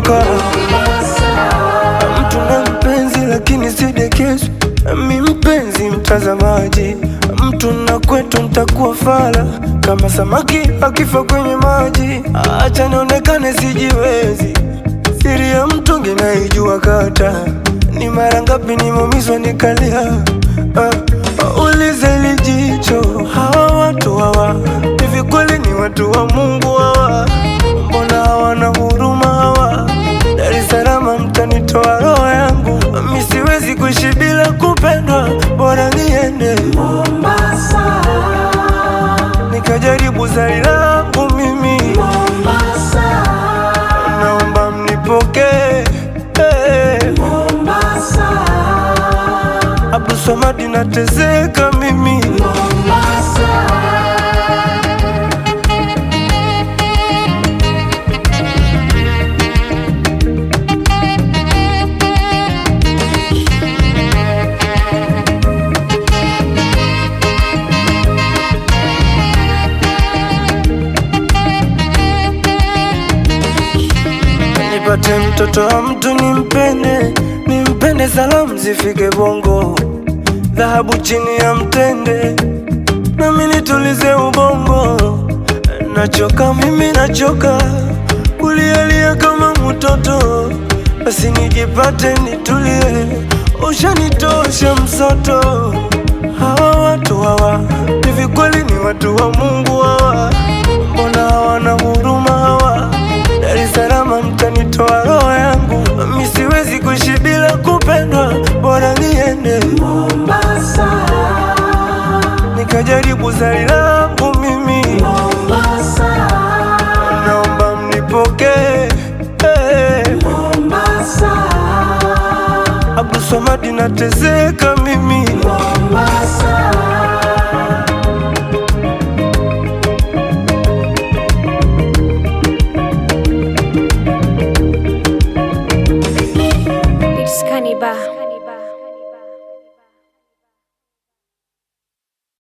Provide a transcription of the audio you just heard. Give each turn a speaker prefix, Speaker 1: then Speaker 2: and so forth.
Speaker 1: kutoka mtu na mpenzi, lakini sidekezwi. Mi mpenzi mtazamaji, mtu na kwetu ntakuwa fala kama samaki akifa kwenye maji. Acha nionekane sijiwezi, siri ya mtungi naijua kata. Ni mara ngapi nimeumizwa nikalia. Ulize lijicho, hawa watu hawa hivi kweli ni watu wa Mungu hawa? Mbona hawana huruma hawa? Dar es Salaam mtanitoa roho yangu, mi siwezi kuishi bila kupendwa, bora niende Mombasa nikajaribu zari langu mimi Mombasa. Naomba mnipokee Mombasa. Abdul Swamad nateseka mimi Mombasa. Nipate mtoto wa mtu nimpende, salamu zifike Bongo, dhahabu chini ya mtende, nami nitulize ubongo. Nachoka mimi, nachoka kulialia kama mtoto, basi nijipate nitulie, ushanitosha msoto. Hawa watu hawa hivi kweli ni watu wa Mungu hawa? Mbona hawana huruma hawa? Dar es Salaam mtanitoa roho yangu, mi siwezi kuishi bila kupendwa, bora niende Mombasa nikajaribu zari langu mimi Mombasa. Naomba mnipokee Mombasa. Abdul Swamad nateseka